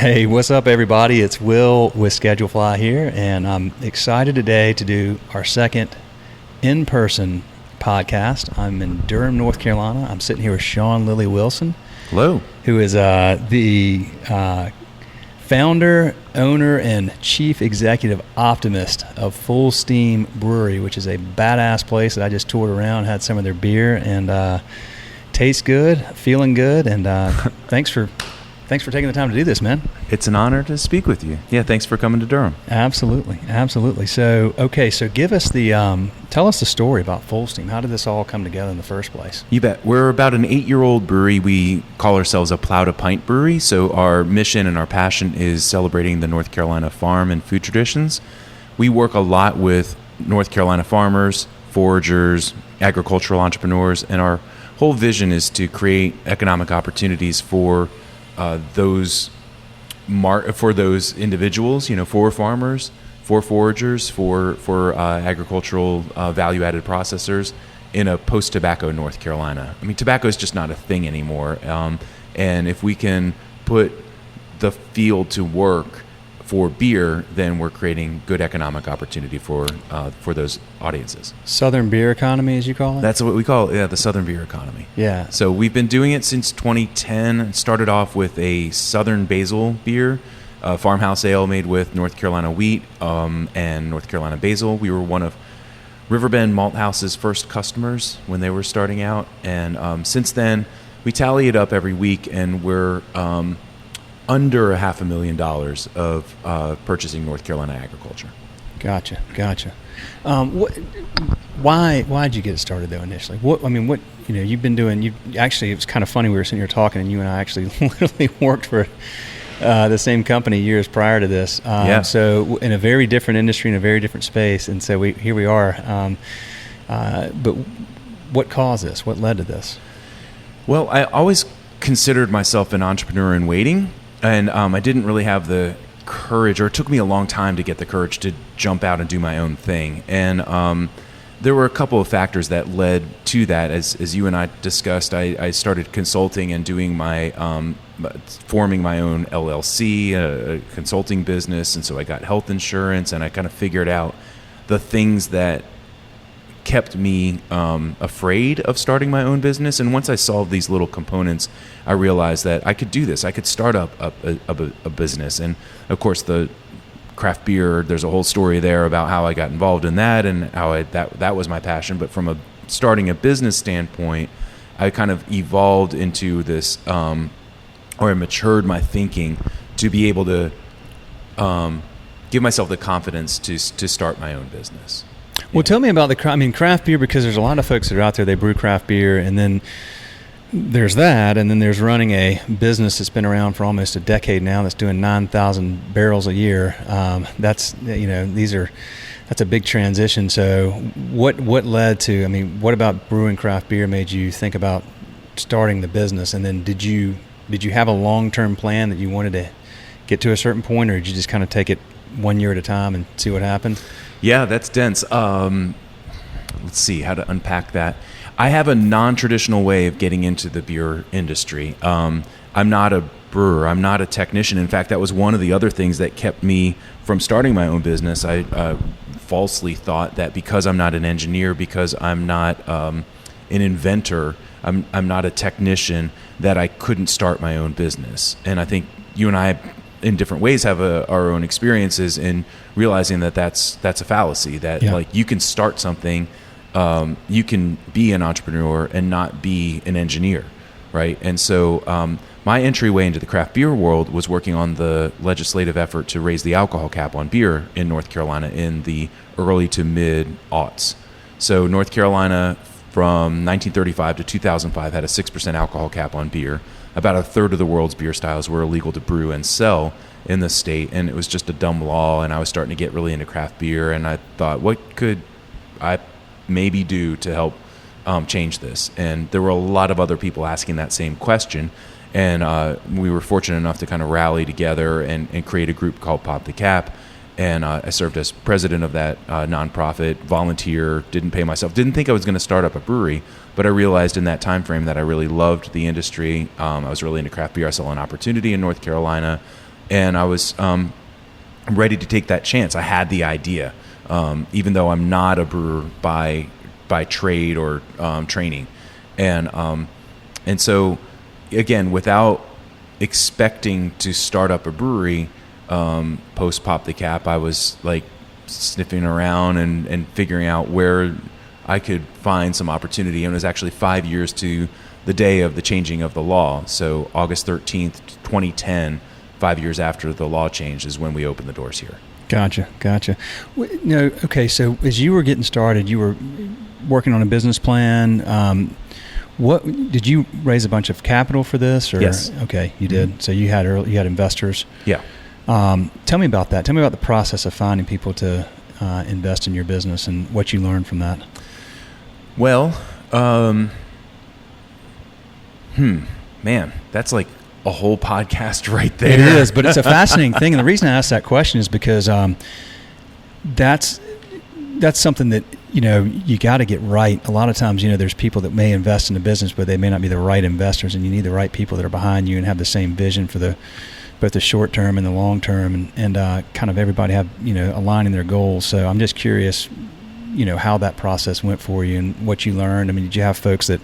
Hey, what's up, everybody? It's Will with Schedulefly here, and I'm excited today to do our second in-person podcast. I'm in Durham, North Carolina. I'm sitting here with Sean Lilly Wilson. Hello. Who is the founder, owner, and chief executive optimist of Fullsteam Brewery, which is a badass place that I just toured around, had some of their beer, and tastes good, feeling good, and thanks for taking the time to do this, man. It's an honor to speak with you. Yeah, thanks for coming to Durham. Absolutely. So give us tell us the story about Fullsteam. How did this all come together in the first place? You bet. We're about an 8-year-old brewery. We call ourselves a plow to pint brewery. So our mission and our passion is celebrating the North Carolina farm and food traditions. We work a lot with North Carolina farmers, foragers, agricultural entrepreneurs, and our whole vision is to create economic opportunities for those individuals, for farmers, for foragers, for agricultural value-added processors in a post-tobacco North Carolina. I mean, tobacco is just not a thing anymore, and if we can put the field to work for beer, then we're creating good economic opportunity for those audiences. Southern beer economy, as you call it? That's what we call it, yeah, the Southern beer economy. Yeah. So we've been doing it since 2010. Started off with a Southern basil beer, a farmhouse ale made with North Carolina wheat and North Carolina basil. We were one of Riverbend Malt House's first customers when they were starting out. And since then, we tally it up every week, and we're under $500,000 of purchasing North Carolina agriculture. Gotcha. Why'd you get started though initially? You've been doing. Actually, it was kind of funny. We were sitting here talking, and you and I actually literally worked for the same company years prior to this. So in a very different industry, in a very different space, and so here we are. But what caused this? What led to this? Well, I always considered myself an entrepreneur in waiting. And I didn't really have the courage, or it took me a long time to get the courage to jump out and do my own thing. And there were a couple of factors that led to that. As you and I discussed, I started consulting and doing forming my own LLC, a consulting business. And so I got health insurance, and I kind of figured out the things that kept me afraid of starting my own business. And once I solved these little components, I realized that I could do this. I could start up a business. And of course, the craft beer, there's a whole story there about how I got involved in that and how that was my passion. But from starting a business standpoint, I kind of evolved into this, or I matured my thinking to be able to give myself the confidence to start my own business. Well, tell me about craft beer, because there's a lot of folks that are out there, they brew craft beer, and then there's that, and then there's running a business that's been around for almost a decade now that's doing 9,000 barrels a year. That's a big transition. So what led to, what about brewing craft beer made you think about starting the business? And then did you have a long-term plan that you wanted to get to a certain point, or did you just kind of take it 1 year at a time and see what happened? Yeah, that's dense. Let's see how to unpack that. I have a non-traditional way of getting into the beer industry. I'm not a brewer. I'm not a technician. In fact, that was one of the other things that kept me from starting my own business. I falsely thought that because I'm not an engineer, because I'm not an inventor, I'm not a technician, that I couldn't start my own business. And I think you and I, in different ways, have our own experiences in realizing that that's a fallacy, that like you can start something, you can be an entrepreneur and not be an engineer, right? And so my entryway into the craft beer world was working on the legislative effort to raise the alcohol cap on beer in North Carolina in the early to mid-aughts. So North Carolina from 1935 to 2005 had a 6% alcohol cap on beer. About a third of the world's beer styles were illegal to brew and sell in the state, and it was just a dumb law, and I was starting to get really into craft beer, and I thought, what could I maybe do to help change this? And there were a lot of other people asking that same question, and we were fortunate enough to kind of rally together and create a group called Pop the Cap, and I served as president of that nonprofit, volunteer, didn't pay myself, didn't think I was going to start up a brewery, but I realized in that time frame that I really loved the industry. I was really into craft beer. I saw an opportunity in North Carolina, and I was ready to take that chance. I had the idea, even though I'm not a brewer by trade or training, and so again, without expecting to start up a brewery, post Pop the Cap, I was like sniffing around and figuring out where I could find some opportunity. And it was actually 5 years to the day of the changing of the law. So August 13th, 2010, 5 years after the law changed, is when we opened the doors here. Gotcha. No, okay, so as you were getting started, you were working on a business plan. What did you raise a bunch of capital for this? Or? Yes. Okay, you did. So you had investors. Yeah. Tell me about that. Tell me about the process of finding people to invest in your business and what you learned from that. Well, man, that's like a whole podcast right there. It is, but it's a fascinating thing. And the reason I asked that question is because that's something that, you got to get right. A lot of times, there's people that may invest in a business, but they may not be the right investors, and you need the right people that are behind you and have the same vision for both the short term and the long term, and kind of everybody have, aligning their goals. So I'm just curious, how that process went for you and what you learned. I mean, did you have folks that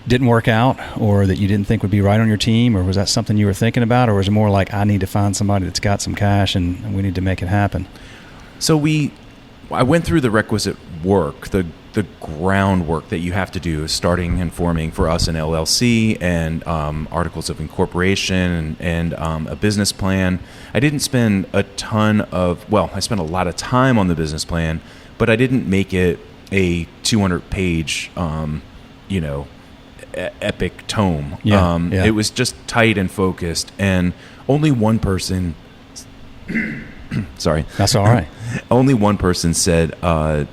didn't work out or that you didn't think would be right on your team, or was that something you were thinking about, or was it more like, I need to find somebody that's got some cash and we need to make it happen? So I went through the requisite work, the groundwork that you have to do, starting and forming for us an LLC and articles of incorporation and a business plan. I didn't spend I spent a lot of time on the business plan, but I didn't make it a 200-page, epic tome. Yeah. It was just tight and focused, and only one person sorry. That's all right. Only one person said,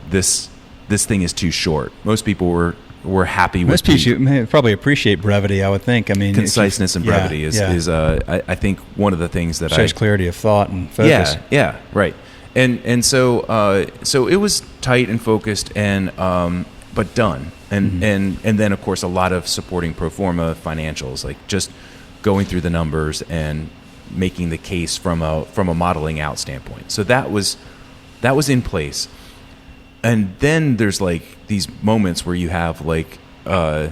this thing is too short. Most people were happy with most people probably appreciate brevity, I would think. I mean, conciseness and brevity is I think one of the things that shows clarity of thought and focus. Yeah, right. And so it was tight and focused and but done. And then of course a lot of supporting pro forma financials, like just going through the numbers and making the case from a modeling out standpoint. So that was in place. And then there's like these moments where you have like a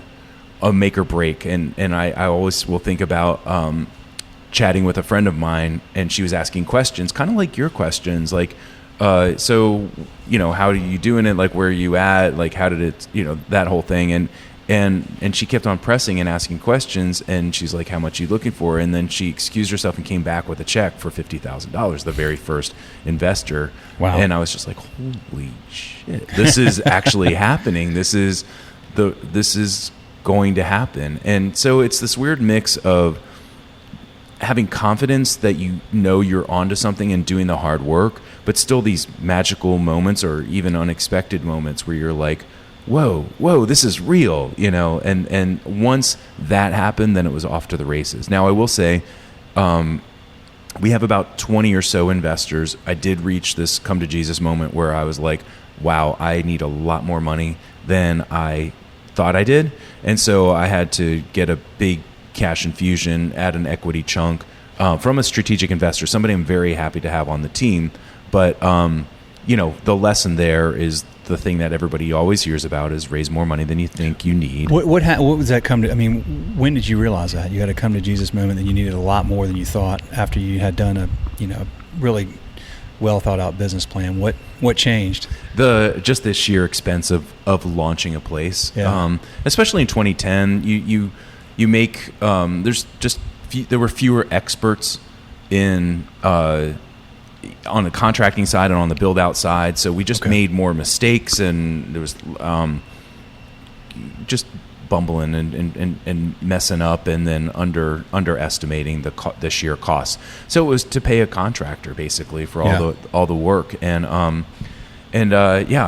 make or break, and I always will think about chatting with a friend of mine, and she was asking questions, kind of like your questions, like so how are you doing it, like where are you at, like how did it, that whole thing, and she kept on pressing and asking questions, and she's like, how much are you looking for? And then she excused herself and came back with a check for $50,000, the very first investor. Wow. And I was just like, holy shit, this is actually happening. This is going to happen. And so it's this weird mix of having confidence that you're onto something and doing the hard work, but still these magical moments or even unexpected moments where you're like, whoa, this is real, and once that happened, then it was off to the races. Now, I will say, we have about 20 or so investors. I did reach this come to Jesus moment where I was like, wow, I need a lot more money than I thought I did. And so I had to get a big cash infusion, add an equity chunk from a strategic investor, somebody I'm very happy to have on the team. But, the lesson there is the thing that everybody always hears about is raise more money than you think you need. What was that come to? I mean, when did you realize that you had a come to Jesus moment that you needed a lot more than you thought after you had done a really well thought out business plan? What changed? Just the sheer expense of launching a place. Yeah. Especially in 2010, you make there were fewer experts in on the contracting side and on the build out side, so we just made more mistakes, and there was just bumbling and messing up, and then underestimating the sheer costs. So it was to pay a contractor basically for all the work, and I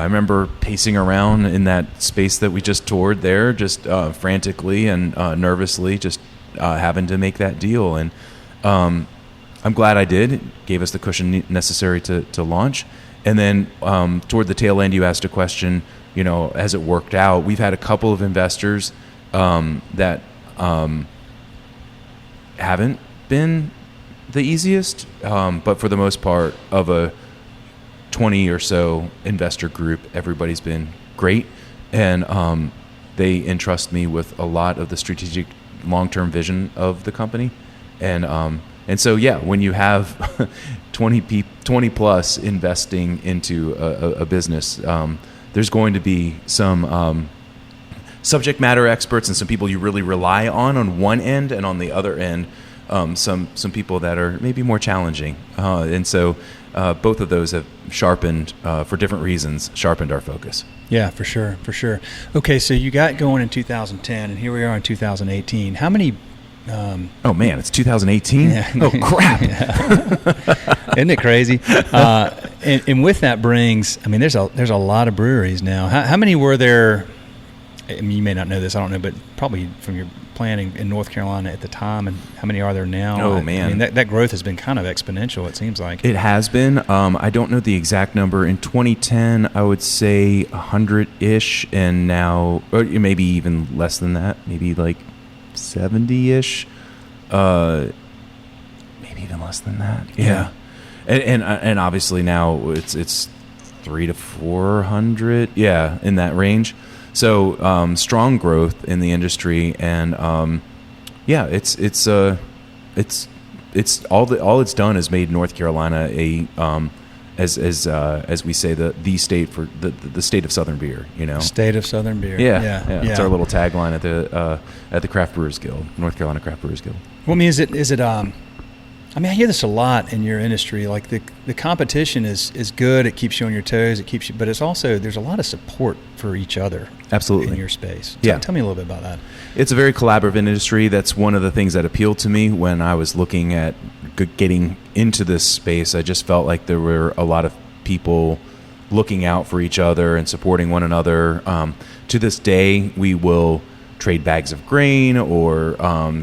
remember pacing around in that space that we just toured there, just frantically and nervously, just having to make that deal, and I'm glad I did. It gave us the cushion necessary to launch. And then toward the tail end, you asked a question, has it worked out? We've had a couple of investors that haven't been the easiest, but for the most part, of a 20 or so investor group, everybody's been great, and they entrust me with a lot of the strategic long-term vision of the company, and so yeah, when you have 20 plus investing into a business, there's going to be some subject matter experts and some people you really rely on one end, and on the other end, some people that are maybe more challenging, and so both of those have sharpened, for different reasons, sharpened our focus. Yeah, for sure. Okay, so you got going in 2010, and here we are in 2018. How many? Oh man, it's 2018. Yeah. Oh crap! Isn't it crazy? And with that brings, I mean, there's a lot of breweries now. How many were there? I mean, you may not know this, I don't know, but probably from your planning in North Carolina at the time, and how many are there now? Oh, man. I mean, that growth has been kind of exponential, it seems like. It has been. I don't know the exact number. In 2010, I would say 100-ish, and now, or maybe even less than that, maybe like 70-ish, maybe even less than that. Yeah. And obviously now it's 300 to 400, yeah, in that range. So strong growth in the industry, and yeah, it's all it's done is made North Carolina a as we say the state for the state of Southern beer. You know, state of Southern beer. Yeah. It's our little tagline at the Craft Brewers Guild, North Carolina Craft Brewers Guild. Well, I mean, is it I mean, I hear this a lot in your industry. Like the competition is good. It keeps you on your toes. It keeps you, but it's also, there's a lot of support for each other. Absolutely. In your space. Yeah. Tell me a little bit about that. It's a very collaborative industry. That's one of the things that appealed to me when I was looking at getting into this space. I just felt like there were a lot of people looking out for each other and supporting one another. To this day, we will trade bags of grain or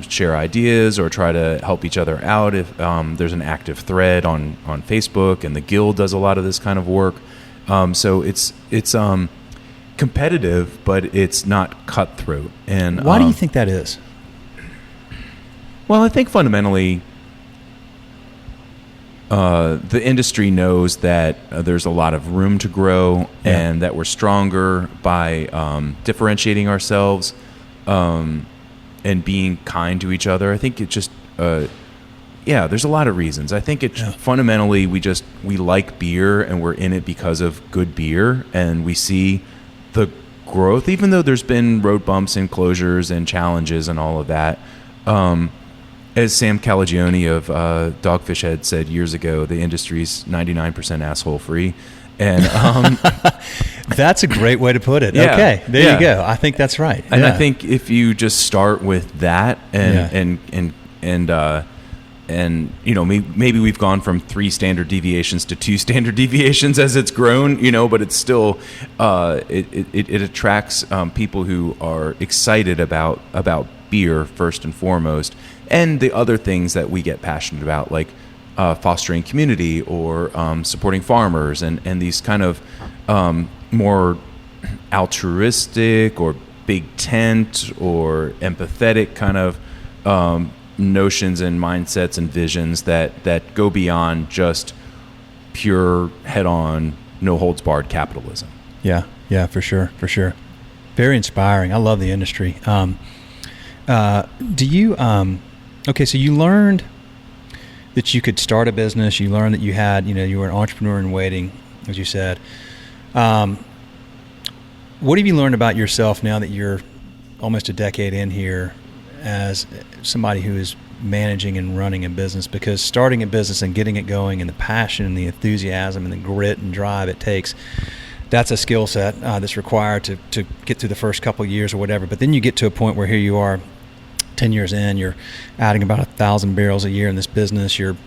share ideas or try to help each other out if there's an active thread on Facebook, and the guild does a lot of this kind of work. So it's competitive, but it's not cutthroat. And why do you think that is? Well, I think fundamentally the industry knows that there's a lot of room to grow, and that we're stronger by differentiating ourselves and being kind to each other. I think it just, there's a lot of reasons. I think it fundamentally we like beer, and we're in it because of good beer, and we see the growth, even though there's been road bumps and closures and challenges and all of that. As Sam Calagione of Dogfish Head said years ago, the industry's 99% asshole free. And that's a great way to put it. Yeah, okay, there you go. I think that's right. And I think if you just start with that, and you know, maybe we've gone from 3 standard deviations to 2 standard deviations as it's grown, you know, but it's still it attracts people who are excited about beer first and foremost, and the other things that we get passionate about, like fostering community or supporting farmers and these kind of more altruistic or big tent or empathetic kind of notions and mindsets and visions that go beyond just pure head-on, no-holds-barred capitalism. Yeah, for sure. Very inspiring. I love the industry. Do you okay, so you learned that you could start a business. You learned that you had, you were an entrepreneur in waiting, as you said. What have you learned about yourself now that you're almost a decade in here as somebody who is managing and running a business? Because starting a business and getting it going, and the passion and the enthusiasm and the grit and drive it takes, that's a skill set that's required to get through the first couple of years or whatever. But then you get to a point where here you are, 10 years in, you're adding about 1,000 barrels a year in this business. You're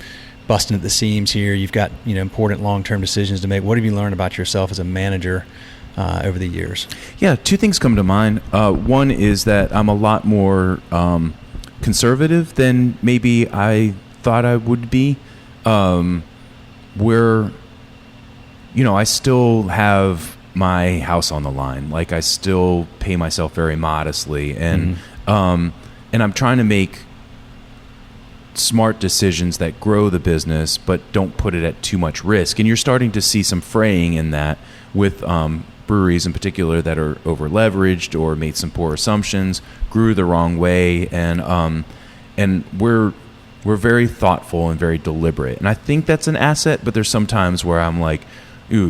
busting at the seams here. You've got important long-term decisions to make. What have you learned about yourself as a manager over the years? Yeah, 2 things come to mind. One is that I'm a lot more conservative than maybe I thought I would be. Where I still have my house on the line. Like, I still pay myself very modestly, and and I'm trying to make smart decisions that grow the business, but don't put it at too much risk. And you're starting to see some fraying in that with breweries in particular that are over leveraged or made some poor assumptions, grew the wrong way, and we're very thoughtful and very deliberate. And I think that's an asset, but there's some times where I'm like, ooh,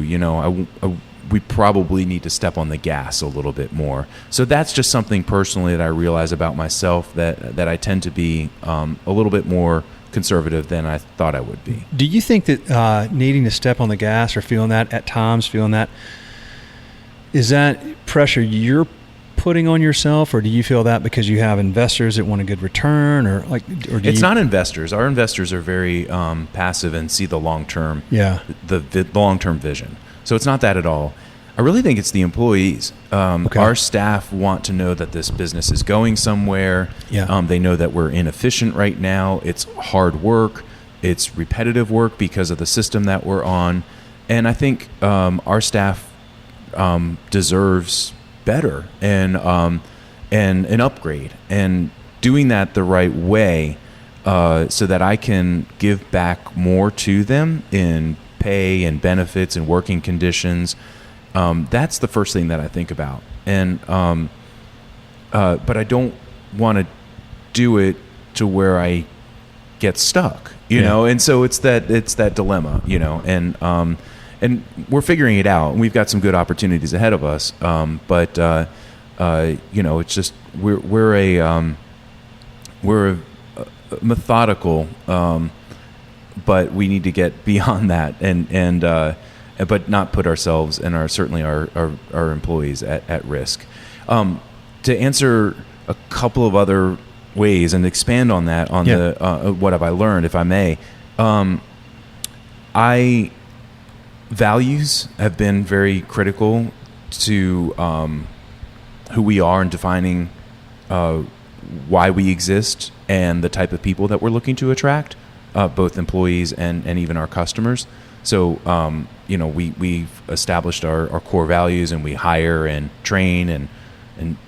we probably need to step on the gas a little bit more. So that's just something personally that I realize about myself, that I tend to be a little bit more conservative than I thought I would be. Do you think that needing to step on the gas or feeling that at times, is that pressure you're putting on yourself, or do you feel that because you have investors that want a good return, or it's not investors. Our investors are very passive and see the long term, the long term vision. So it's not that at all. I really think it's the employees. Okay. Our staff want to know that this business is going somewhere. Yeah. They know that we're inefficient right now. It's hard work. It's repetitive work because of the system that we're on. And I think our staff deserves better and an upgrade, and doing that the right way so that I can give back more to them in pay and benefits and working conditions. That's the first thing that I think about. And but I don't want to do it to where I get stuck, you know. And so it's that dilemma, and we're figuring it out. And we've got some good opportunities ahead of us. But it's just we're a methodical, but we need to get beyond that, and but not put ourselves and our employees at risk. To answer a couple of other ways and expand on that, the what have I learned, if I may. Values have been very critical to who we are and defining why we exist and the type of people that we're looking to attract, both employees and even our customers. So, we've established our core values, and we hire and train and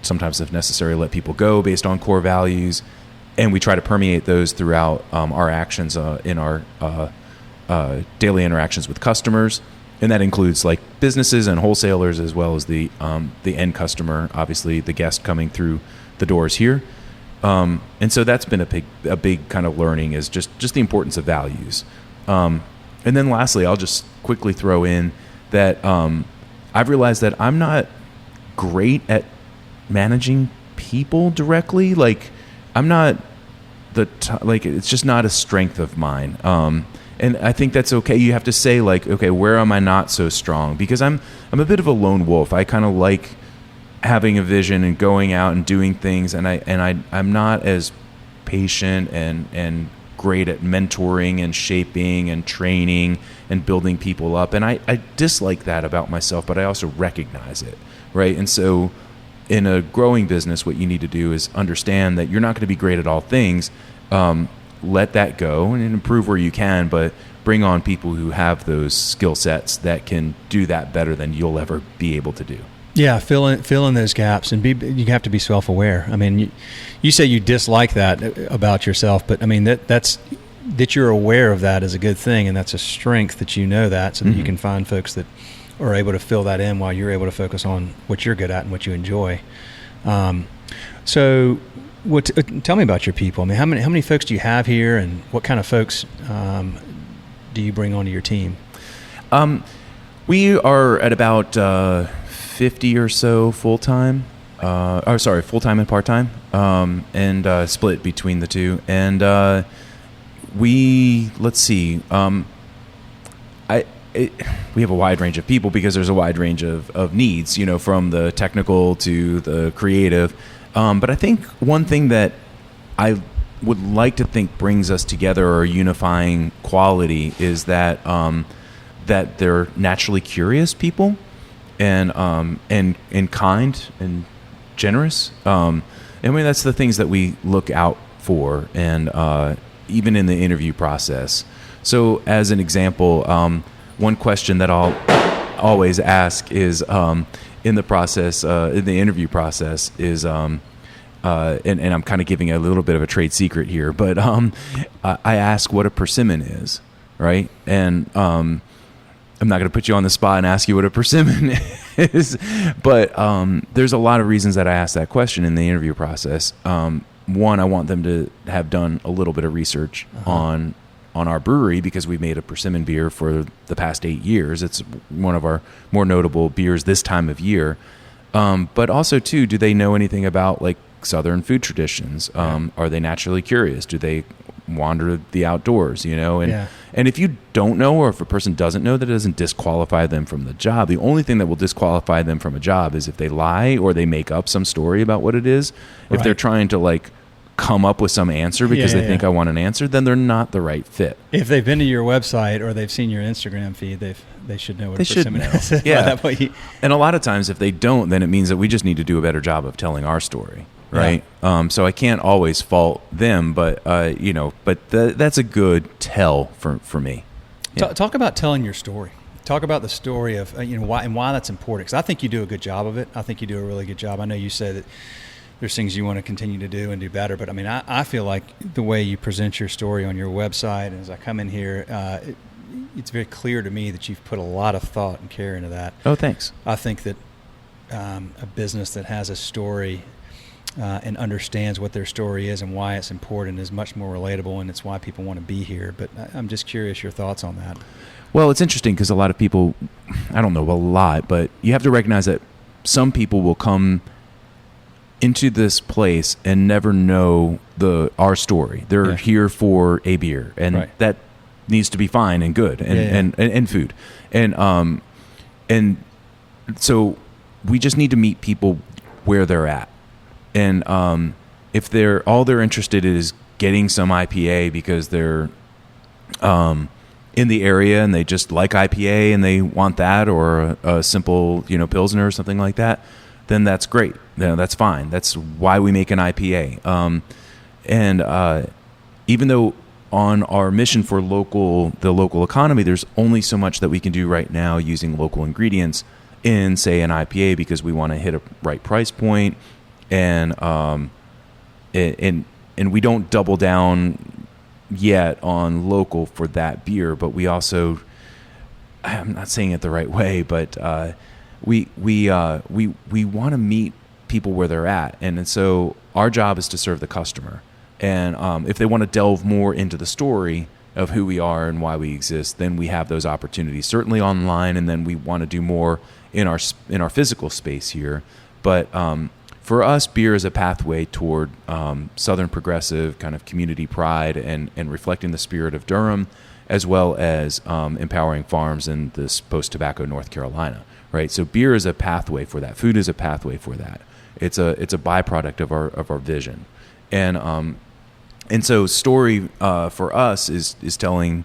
sometimes, if necessary, let people go based on core values. And we try to permeate those throughout our actions in our daily interactions with customers. And that includes like businesses and wholesalers, as well as the end customer, obviously the guest coming through the doors here. And so that's been a big kind of learning, is just the importance of values. And then lastly, I'll just quickly throw in that I've realized that I'm not great at managing people directly. Like I'm not it's just not a strength of mine. And I think that's okay. You have to say like, okay, where am I not so strong? Because I'm a bit of a lone wolf. I kind of like having a vision and going out and doing things, and I'm not as patient and great at mentoring and shaping and training and building people up. And I dislike that about myself, but I also recognize it, right? And so in a growing business, what you need to do is understand that you're not going to be great at all things. Let that go and improve where you can, but bring on people who have those skill sets that can do that better than you'll ever be able to do. Yeah, fill in those gaps, and you have to be self-aware. I mean, you say you dislike that about yourself, but I mean that you're aware of that is a good thing, and that's a strength that you know that, so that you can find folks that are able to fill that in while you're able to focus on what you're good at and what you enjoy. So, tell me about your people. I mean, how many folks do you have here, and what kind of folks do you bring onto your team? We are at about 50 or so full-time. Full-time and part-time, and split between the two. And we have a wide range of people because there's a wide range of needs, from the technical to the creative. But I think one thing that I would like to think brings us together, or unifying quality, is that that they're naturally curious people, and kind and generous. I mean, that's the things that we look out for, and even in the interview process. So, as an example, one question that I'll always ask is in the interview process is, and I'm kind of giving a little bit of a trade secret here, but I ask what a persimmon is, right? And I'm not going to put you on the spot and ask you what a persimmon is, but there's a lot of reasons that I ask that question in the interview process. One, I want them to have done a little bit of research on our brewery, because we've made a persimmon beer for the past 8 years. It's one of our more notable beers this time of year. But also, too, do they know anything about like Southern food traditions? Are they naturally curious? Do they wander the outdoors, and if you don't know, or if a person doesn't know, that doesn't disqualify them from the job. The only thing that will disqualify them from a job is if they lie or they make up some story about what it is. If they're trying to like come up with some answer because they think I want an answer, then they're not the right fit. If they've been to your website or they've seen your Instagram feed, they should know what a persimmon is. Yeah. And a lot of times if they don't, then it means that we just need to do a better job of telling our story. Right. Yeah. So I can't always fault them, but that's a good tell for me. Yeah. Talk about telling your story. Talk about the story of why that's important. Because I think you do a good job of it. I think you do a really good job. I know you say that there's things you want to continue to do and do better, but I mean, I feel like the way you present your story on your website, and as I come in here, it's very clear to me that you've put a lot of thought and care into that. Oh, thanks. I think that a business that has a story and understands what their story is and why it's important is much more relatable, and it's why people want to be here. But I'm just curious your thoughts on that. Well, it's interesting because a lot of people, I don't know a lot, but you have to recognize that some people will come into this place and never know our story. They're here for a beer, and that needs to be fine and good, and food, and so we just need to meet people where they're at. And if all they're interested in is getting some IPA because they're in the area and they just like IPA and they want that, or a simple Pilsner or something like that, then that's great. That's fine. That's why we make an IPA. And even though on our mission for the local economy, there's only so much that we can do right now using local ingredients in, say, an IPA, because we want to hit a right price point. And we don't double down yet on local for that beer, but we also, I'm not saying it the right way, but we want to meet people where they're at, and so our job is to serve the customer. And if they want to delve more into the story of who we are and why we exist, then we have those opportunities, certainly online, and then we want to do more in our physical space here. But for us, beer is a pathway toward Southern progressive kind of community pride and reflecting the spirit of Durham, as well as empowering farms in this post-tobacco North Carolina, right? So beer is a pathway for that. Food is a pathway for that. It's a byproduct of our vision. And so story for us is telling,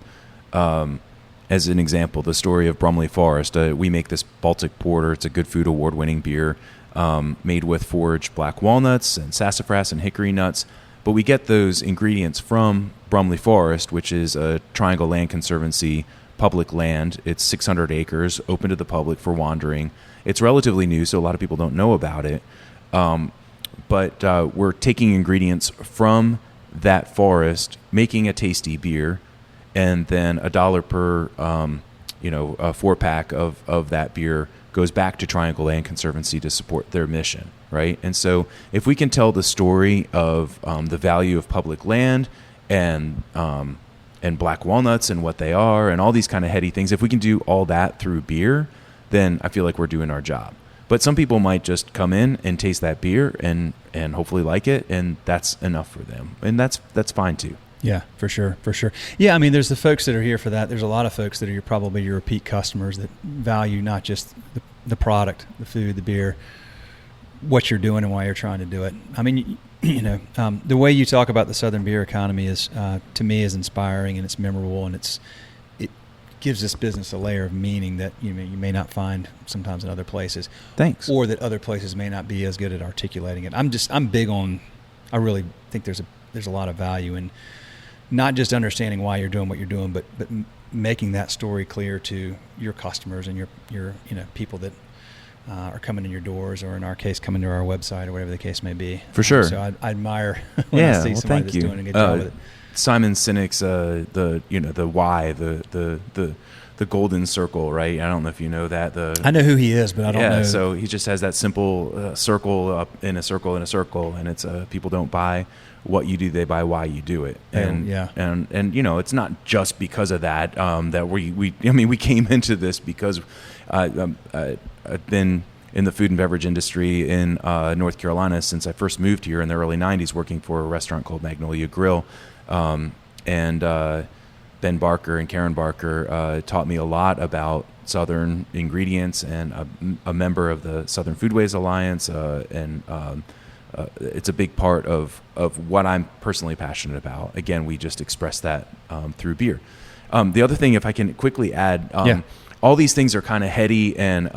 as an example, the story of Brumley Forest. We make this Baltic Porter. It's a Good Food Award-winning beer. Made with foraged black walnuts and sassafras and hickory nuts. But we get those ingredients from Brumley Forest, which is a Triangle Land Conservancy public land. It's 600 acres, open to the public for wandering. It's relatively new, so a lot of people don't know about it. But we're taking ingredients from that forest, making a tasty beer, and then $1 per a 4-pack of that beer goes back to Triangle Land Conservancy to support their mission, right? And so if we can tell the story of the value of public land and black walnuts and what they are and all these kind of heady things, if we can do all that through beer, then I feel like we're doing our job. But some people might just come in and taste that beer and hopefully like it, and that's enough for them. And that's fine too. Yeah, for sure. Yeah, I mean, there's the folks that are here for that. There's a lot of folks that are probably your repeat customers that value not just the product, the food, the beer, what you're doing and why you're trying to do it. I mean, the way you talk about the Southern beer economy is, to me, is inspiring, and it's memorable, and it gives this business a layer of meaning that you may not find sometimes in other places. Thanks. Or that other places may not be as good at articulating it. I'm big on. I really think there's a lot of value in not just understanding why you're doing what you're doing, but making that story clear to your customers and your people that are coming in your doors, or in our case, coming to our website, or whatever the case may be. For sure. So I admire when I see somebody that's doing a good job with it. Simon Sinek's the why, the golden circle, right? I don't know if you know that. I know who he is, but I don't know. Yeah, so he just has that simple circle up in a circle in a circle, and it's people don't buy what you do, they buy why you do it. And and it's not just because of that that we came into this because I've been in the food and beverage industry in North Carolina since I first moved here in the early 90s, working for a restaurant called Magnolia Grill. And Ben Barker and Karen Barker taught me a lot about Southern ingredients, and a member of the Southern Foodways Alliance, and it's a big part of what I'm personally passionate about. Again, we just express that through beer. The other thing, if I can quickly add, all these things are kind of heady and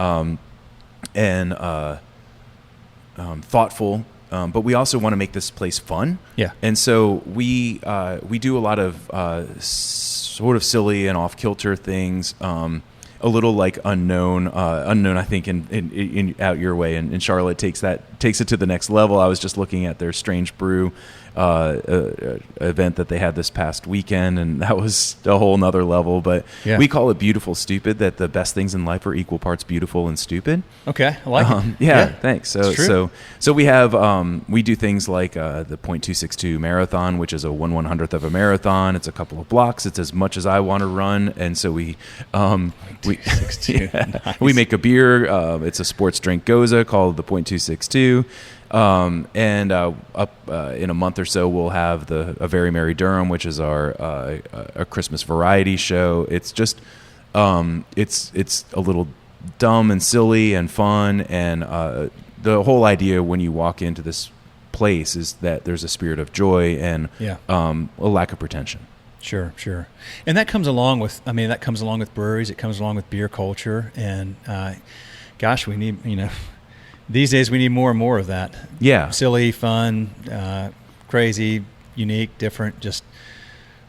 thoughtful. But we also want to make this place fun. Yeah. And so we do a lot of sort of silly and off-kilter things, a little like unknown, I think, in out your way. And Charlotte takes it to the next level. I was just looking at their Strange Brew event that they had this past weekend, and that was a whole nother level. But we call it Beautiful Stupid, that the best things in life are equal parts beautiful and stupid. Okay, I like it. Yeah, thanks. So we have we do things like the .262 marathon, which is a 1/100th of a marathon. It's a couple of blocks. It's as much as I want to run, and so we Nice. we make a beer. It's a sports drink goza called the .262. And up in a month or so, we'll have a Very Merry Durham, which is our a Christmas variety show. It's just it's a little dumb and silly and fun, and the whole idea when you walk into this place is that there's a spirit of joy and a lack of pretension. Sure. And that comes along with breweries. It comes along with beer culture, and gosh, we need these days we need more and more of that. Yeah. Silly, fun, crazy, unique, different, just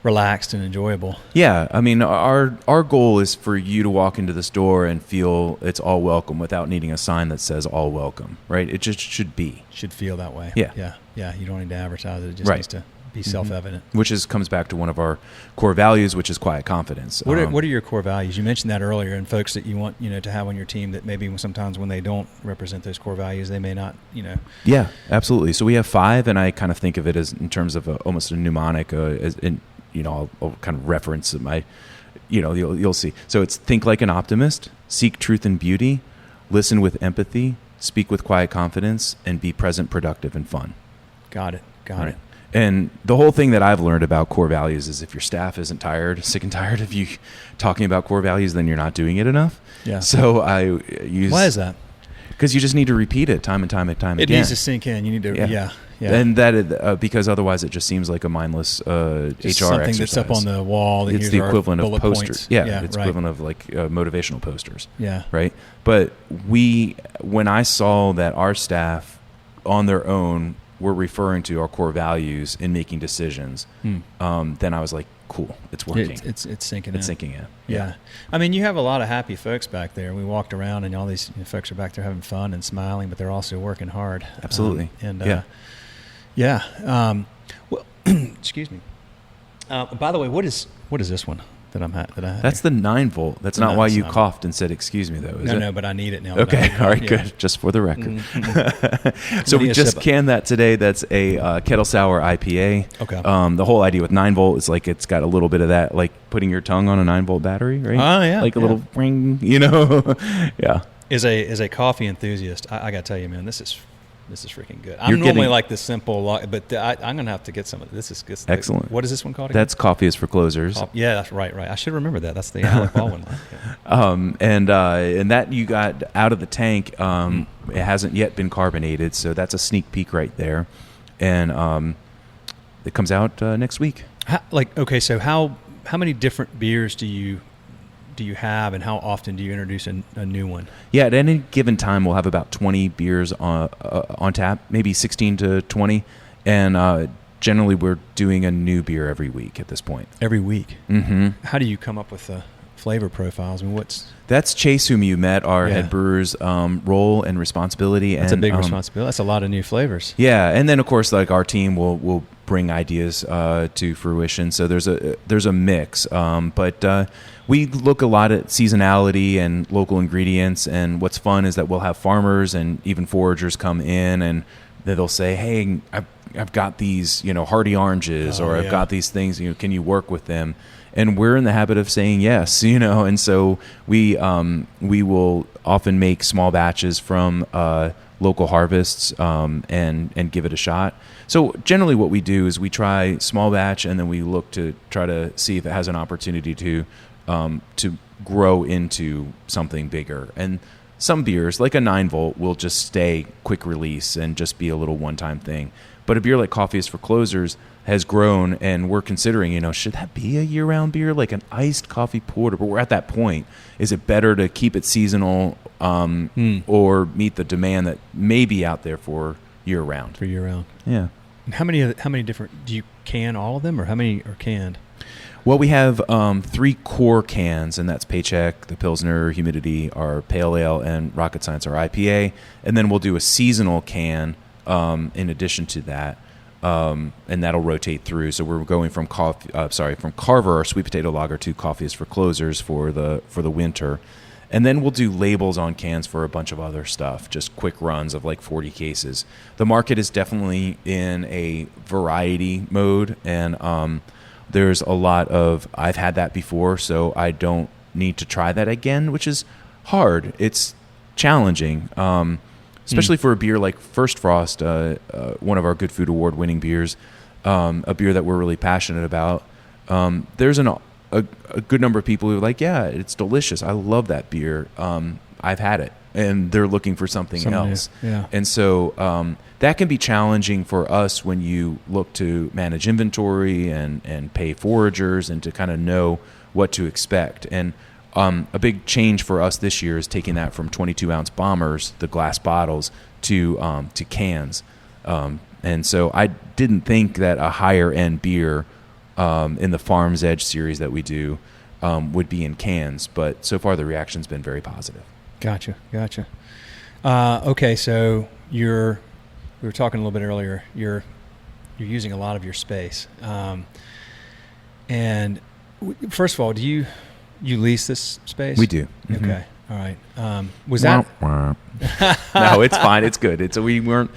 relaxed and enjoyable. Yeah. I mean, our goal is for you to walk into this door and feel it's all welcome without needing a sign that says all welcome, right? It just should be. Should feel that way. Yeah. You don't need to advertise it. It just needs to be self-evident. Which comes back to one of our core values, which is quiet confidence. What are your core values? You mentioned that earlier, and folks that you want to have on your team that maybe sometimes when they don't represent those core values, they may not. Yeah, absolutely. So we have 5, and I kind of think of it as in terms of almost a mnemonic. I'll kind of reference my, you'll see. So it's think like an optimist, seek truth and beauty, listen with empathy, speak with quiet confidence, and be present, productive, and fun. Got it. And the whole thing that I've learned about core values is if your staff isn't sick and tired of you talking about core values, then you're not doing it enough. Yeah. So I use... Why is that? Because you just need to repeat it time and time again. It needs to sink in. You need to... Yeah. And that because otherwise it just seems like a mindless HR just something exercise. That's up on the wall. It's the equivalent of posters. Points. Yeah, it's equivalent of like motivational posters. Yeah. Right? But when I saw that our staff on their own were referring to our core values in making decisions, then I was like, cool, it's working. It's sinking in. It's sinking in. Yeah. I mean, you have a lot of happy folks back there. We walked around and all these folks are back there having fun and smiling, but they're also working hard. Absolutely. Well, excuse me. By the way, what is this one that I have? That's the 9-volt. That's not why you coughed and said, "Excuse me," though. Is it? No, but I need it now. Okay, all right, good. Just for the record. So we just canned that today. That's a kettle sour IPA. Okay. The whole idea with 9-volt is like it's got a little bit of that, like putting your tongue on a 9-volt battery, right? Oh yeah. Like a little ring, Yeah. As a coffee enthusiast, I got to tell you, man, this is freaking good. I'm normally like the simple, but I'm going to have to get some of this. This is excellent. What is this one called again? That's Coffee is for Closers. Yeah, that's right. I should remember that. That's the Alec Baldwin one. Yeah. And that you got out of the tank. It hasn't yet been carbonated, so that's a sneak peek right there. And it comes out next week. So how many different beers do you have, and how often do you introduce a new one? Yeah, at any given time, we'll have about 20 beers on tap, maybe 16 to 20. And generally, we're doing a new beer every week at this point. Every week? Mm-hmm. How do you come up with flavor profiles? I mean, That's Chase, whom you met, our Yeah. head brewer's role and responsibility. that's and, a big responsibility. That's a lot of new flavors. Yeah, and then of course, like our team will bring ideas to fruition. So there's a mix, but we look a lot at seasonality and local ingredients. And what's fun is that we'll have farmers and even foragers come in, and they'll say, "Hey, I've got these, hardy oranges, or I've got these things. Can you work with them?" And we're in the habit of saying yes, and so we will often make small batches from local harvests and give it a shot. So generally what we do is we try small batch, and then we look to try to see if it has an opportunity to grow into something bigger. And some beers, like a 9-volt, will just stay quick release and just be a little one-time thing. But a beer like Coffee is for Closers has grown, and we're considering, should that be a year-round beer, like an iced coffee porter? But we're at that point. Is it better to keep it seasonal or meet the demand that may be out there for year-round? For year-round. Yeah. And how many different, do you can all of them, or how many are canned? Well, we have 3 core cans, and that's Paycheck, the Pilsner, Humidity, our Pale Ale, and Rocket Science, our IPA. And then we'll do a seasonal can in addition to that. And that'll rotate through. So we're going from from Carver, our sweet potato lager, to Coffee is for Closers for the winter, and then we'll do labels on cans for a bunch of other stuff, just quick runs of like 40 cases. The market is definitely in a variety mode, and there's a lot of I've had that before, so I don't need to try that again, which is hard. It's challenging. Especially for a beer like First Frost, one of our Good Food Award winning beers, a beer that we're really passionate about. There's a good number of people who are like, yeah, it's delicious. I love that beer. I've had it. And they're looking for something else. Yeah. And so that can be challenging for us when you look to manage inventory and pay foragers and to kind of know what to expect. And a big change for us this year is taking that from 22-ounce bombers, the glass bottles, to cans. And so I didn't think that a higher-end beer in the Farm's Edge series that we do would be in cans, but so far the reaction's been very positive. Gotcha. Okay, so we were talking a little bit earlier. You're using a lot of your space, and first of all, do you lease this space? We do. Okay. Mm-hmm. All right. Was that? No, it's fine. It's good. We weren't.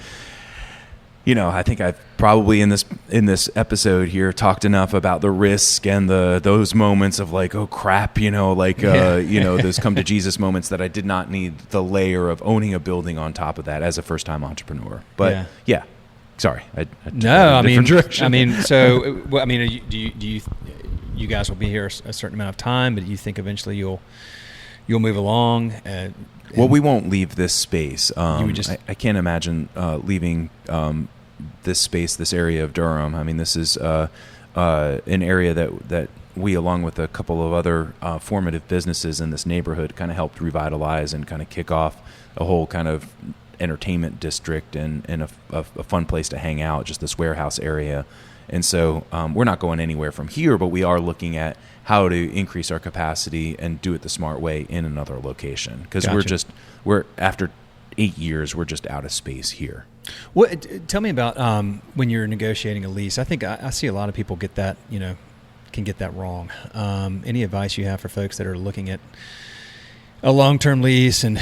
I think I've probably in this episode here talked enough about the risk and those moments of like, oh crap, those come to Jesus moments that I did not need the layer of owning a building on top of that as a first time entrepreneur. But yeah. Sorry. I do you guys will be here a certain amount of time, but do you think eventually you'll move along? Well, we won't leave this space. I can't imagine leaving this space, this area of Durham. I mean, this is an area that we, along with a couple of other formative businesses in this neighborhood, kind of helped revitalize and kind of kick off a whole kind of entertainment district and a fun place to hang out, just this warehouse area. And so we're not going anywhere from here, but we are looking at how to increase our capacity and do it the smart way in another location. Because we're after 8 years, we're just out of space here. Tell me about when you're negotiating a lease. I think I see a lot of people get that, can get that wrong. Any advice you have for folks that are looking at a long-term lease and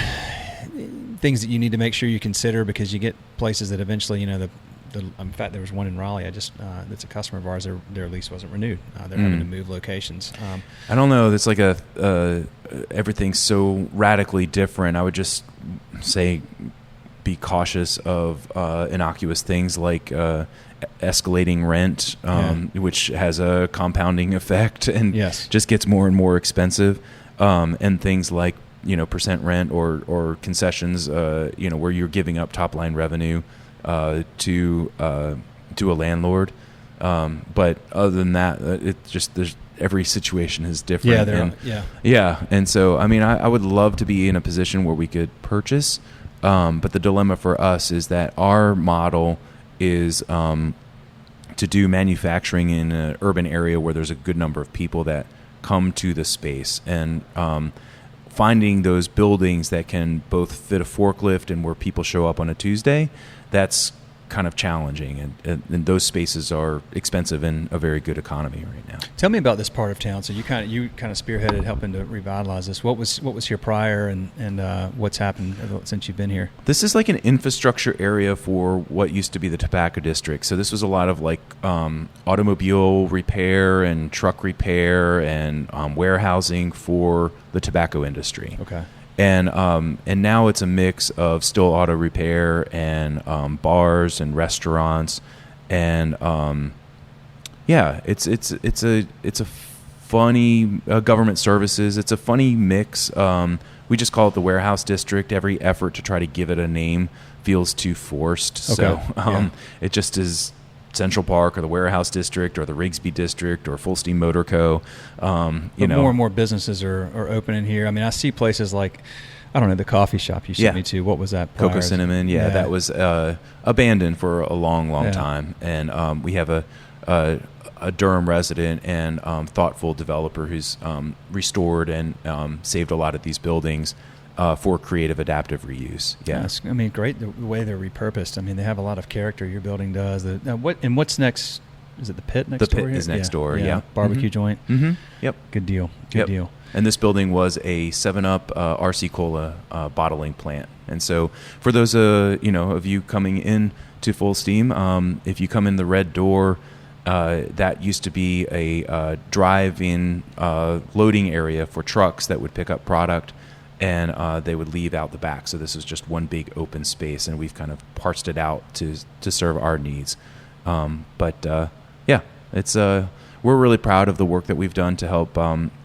things that you need to make sure you consider, because you get places that eventually, in fact, there was one in Raleigh. That's a customer of ours. Their lease wasn't renewed. They're having to move locations. I don't know. It's like everything's so radically different. I would just say be cautious of innocuous things like escalating rent, which has a compounding effect and just gets more and more expensive. And things like percent rent or concessions, where you're giving up top line revenue to a landlord, but other than that, every situation is different. And so I would love to be in a position where we could purchase, but the dilemma for us is that our model is to do manufacturing in an urban area where there's a good number of people that come to the space, and finding those buildings that can both fit a forklift and where people show up on a Tuesday, that's kind of challenging, and those spaces are expensive in a very good economy right now. Tell me about this part of town. So you kind of spearheaded helping to revitalize this. What was here prior, and what's happened since you've been here? This is like an infrastructure area for what used to be the tobacco district. So this was a lot of like automobile repair and truck repair and warehousing for the tobacco industry. Okay. And now it's a mix of still auto repair and bars and restaurants, and it's a funny government services. It's a funny mix. We just call it the warehouse district. Every effort to try to give it a name feels too forced. Okay. So it just is Central Park or the Warehouse District or the Rigsby District or Fullsteam Motor Co. More and more businesses are opening here. I mean, I see places like, I don't know, the coffee shop you sent me to. What was that? Cocoa Cinnamon. Yeah, that was abandoned for a long time. And we have a Durham resident and thoughtful developer who's restored and saved a lot of these buildings for creative adaptive reuse. Yeah. Yes. I mean, great the way they're repurposed. I mean, they have a lot of character, your building does. What's next? Is it the pit next door? The pit is next door, yeah. Barbecue joint. Mm-hmm. Yep. Good deal. Deal. And this building was a 7-Up RC Cola bottling plant. And so for those of you coming in to Fullsteam, if you come in the red door, that used to be a drive-in loading area for trucks that would pick up product, and they would leave out the back. So this is just one big open space, and we've kind of parsed it out to serve our needs. It's we're really proud of the work that we've done to help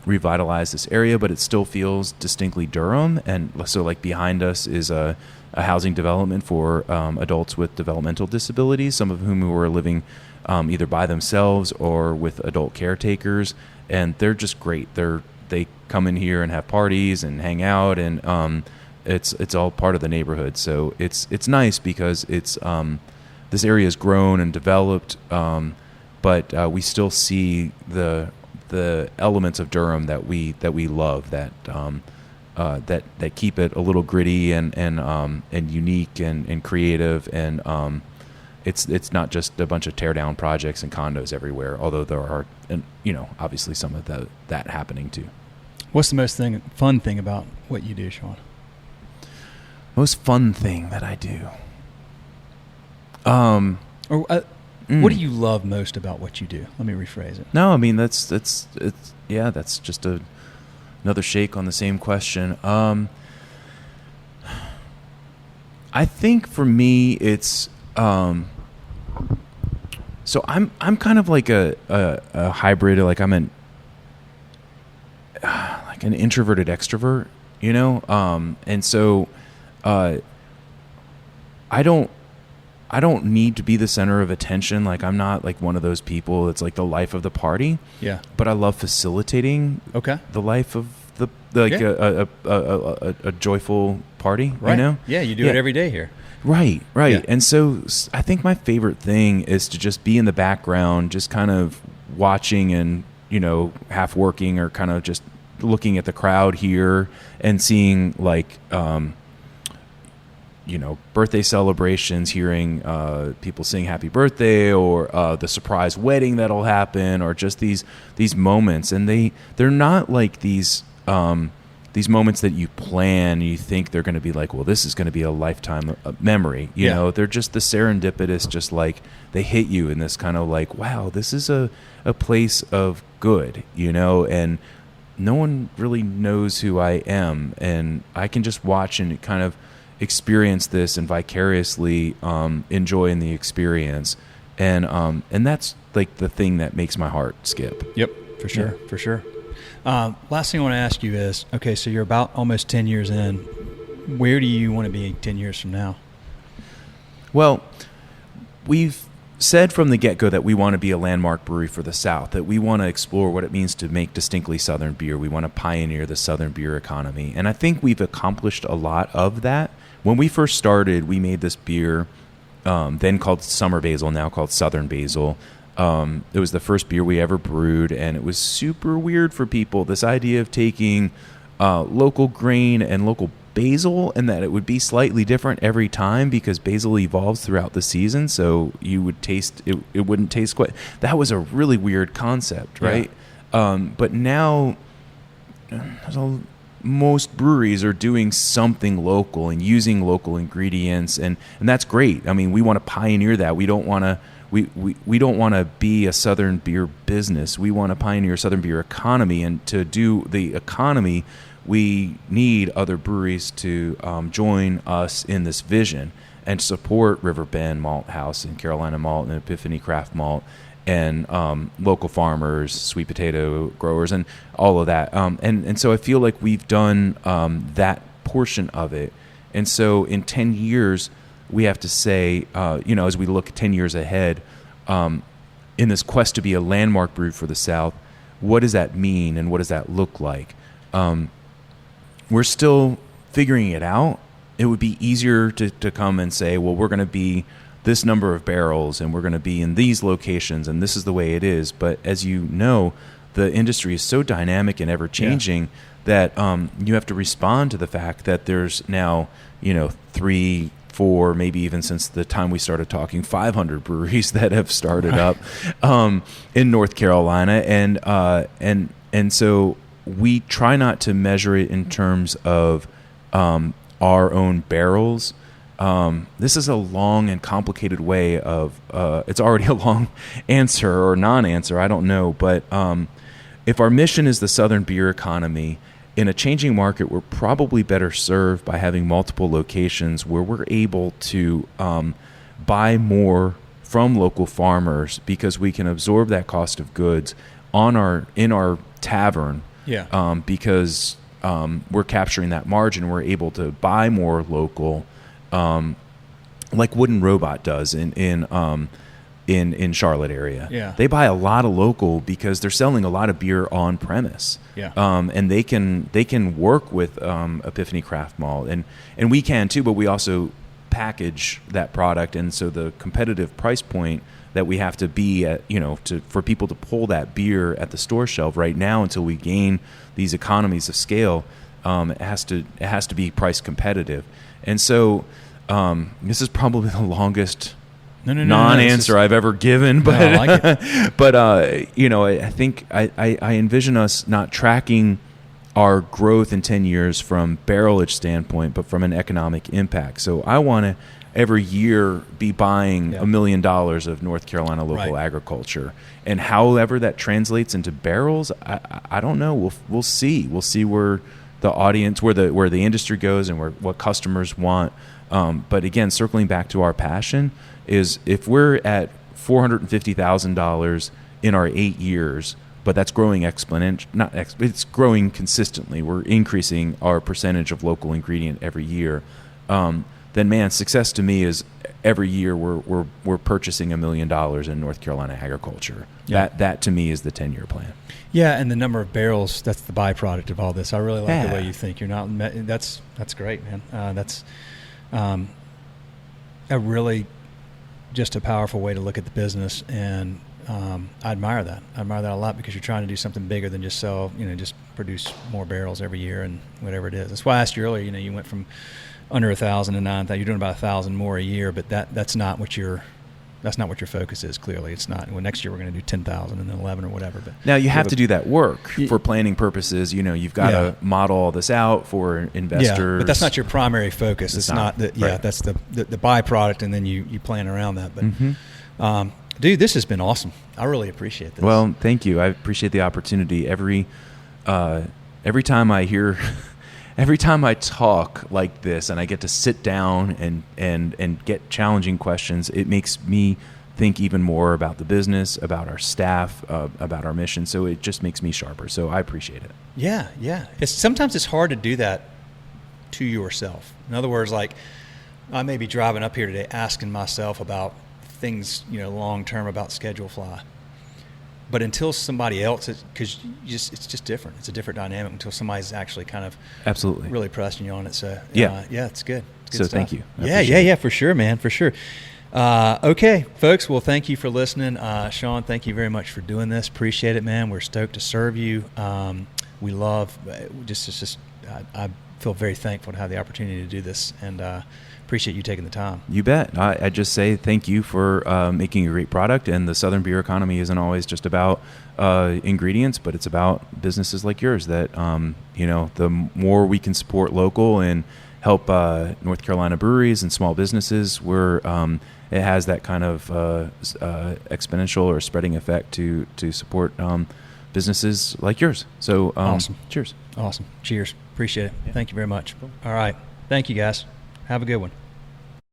revitalize this area, but it still feels distinctly Durham. And so like behind us is a housing development for adults with developmental disabilities, some of whom who are living either by themselves or with adult caretakers, and they're just great. They come in here and have parties and hang out, and it's all part of the neighborhood. So it's nice because it's this area has grown and developed, but we still see the elements of Durham that we love, that keep it a little gritty and unique and creative, and it's not just a bunch of tear down projects and condos everywhere, although there are obviously some of that happening too. What's the most fun thing about what you do, Sean? Most fun thing that I do. What do you love most about what you do? Let me rephrase it. No, I mean that's just another shake on the same question. I think for me it's so I'm kind of like a hybrid. Like I'm an introverted extrovert, and so I don't need to be the center of attention. Like I'm not like one of those people that's like the life of the party. Yeah. But I love facilitating the life of a joyful party, right. Yeah, you do it every day here. Right. Yeah. And so I think my favorite thing is to just be in the background, just kind of watching and, half working or kind of just looking at the crowd here and seeing like, birthday celebrations, hearing people sing happy birthday, or the surprise wedding that'll happen, or just these moments. And they're not like these moments that you plan and you think they're going to be like, well, this is going to be a lifetime memory. You know, they're just the serendipitous, just like they hit you in this kind of like, wow, this is a place of good, and no one really knows who I am. And I can just watch and kind of experience this and vicariously enjoy in the experience, and that's like the thing that makes my heart skip. Yep, for sure. Last thing I want to ask you is, okay, so you're about almost 10 years in. Where do you want to be 10 years from now? Well, we've said from the get-go that we want to be a landmark brewery for the South, that we want to explore what it means to make distinctly Southern beer. We want to pioneer the Southern beer economy. And I think we've accomplished a lot of that. When we first started, we made this beer, then called Summer Basil, now called Southern Basil. It was the first beer we ever brewed, and it was super weird for people. This idea of taking local grain and local basil, and that it would be slightly different every time because basil evolves throughout the season, so you would taste it. It wouldn't taste quite. That was a really weird concept, right? Yeah. But now, most breweries are doing something local and using local ingredients, and that's great. I mean, we want to pioneer that. We don't want to. We don't want to be a Southern beer business. We want to pioneer a Southern beer economy, and to do the economy, we need other breweries to join us in this vision and support Riverbend Malt House and Carolina Malt and Epiphany Craft Malt and local farmers, sweet potato growers, and all of that. And so I feel like we've done that portion of it. And so in 10 years, we have to say, as we look 10 years ahead, in this quest to be a landmark brew for the South, what does that mean and what does that look like? We're still figuring it out. It would be easier to come and say, well, we're going to be this number of barrels and we're going to be in these locations and this is the way it is. But as you know, the industry is so dynamic and ever changing that you have to respond to the fact that there's now, 3, 4, maybe even since the time we started talking, 500 breweries that have started up in North Carolina. And so we try not to measure it in terms of our own barrels. This is a long and complicated way of, it's already a long answer or non-answer, I don't know. But if our mission is the Southern beer economy, in a changing market, we're probably better served by having multiple locations where we're able to buy more from local farmers because we can absorb that cost of goods in our tavern. Yeah. Because we're capturing that margin, we're able to buy more local, like Wooden Robot does in Charlotte area. Yeah. They buy a lot of local because they're selling a lot of beer on premise. Yeah. And they can work with Epiphany Craft Malt, and we can too, but we also package that product, and so the competitive price point that we have to be at, for people to pull that beer at the store shelf right now until we gain these economies of scale, it has to be price competitive. And so this is probably the longest non-answer I've ever given, but I like it. But I think I envision us not tracking our growth in 10 years from barrelage standpoint, but from an economic impact. So I want to every year be buying $1 million of North Carolina local agriculture, and however that translates into barrels, I don't know. We'll see. We'll see where the audience, where the industry goes, and what customers want. But again, circling back to our passion, is if we're at $450,000 in our 8 years, but that's growing it's growing consistently. We're increasing our percentage of local ingredient every year. Then man, success to me is every year we're purchasing $1 million in North Carolina agriculture. Yeah. That to me is the 10-year plan. Yeah, and the number of barrels, that's the byproduct of all this. I really like the way you think. You're not that's great, man. That's a really just a powerful way to look at the business, and I admire that. I admire that a lot because you're trying to do something bigger than just sell, just produce more barrels every year and whatever it is. That's why I asked you earlier, you went from under 1,000 to 9,000. You're doing about 1,000 more a year, but that's not what your focus is. Clearly, it's not. Well, next year we're going to do 10,000 and then 11 or whatever. But now you have to do that work for planning purposes. You've got to model all this out for investors. Yeah, but that's not your primary focus. It's not that. Yeah, that's the byproduct, and then you plan around that. But dude, this has been awesome. I really appreciate this. Well, thank you. I appreciate the opportunity. Every time I talk like this and I get to sit down and get challenging questions, it makes me think even more about the business, about our staff, about our mission. So it just makes me sharper. So I appreciate it. Yeah. Sometimes it's hard to do that to yourself. In other words, like I may be driving up here today asking myself about things, long term about Schedule Fly. But until somebody else, because it's just different. It's a different dynamic until somebody's actually kind of absolutely really pressing you on it. So yeah, it's good. So stuff. Thank you. Yeah, for sure, man, for sure. Okay, folks. Well, thank you for listening. Sean, thank you very much for doing this. Appreciate it, man. We're stoked to serve you. We love I feel very thankful to have the opportunity to do this, and appreciate you taking the time. You bet. I just say thank you for making a great product. And the Southern beer economy isn't always just about ingredients, but it's about businesses like yours that, the more we can support local and help North Carolina breweries and small businesses, it has that kind of exponential or spreading effect to support businesses like yours. So awesome. Cheers. Awesome. Cheers. Appreciate it. Yeah. Thank you very much. Cool. All right. Thank you, guys. Have a good one.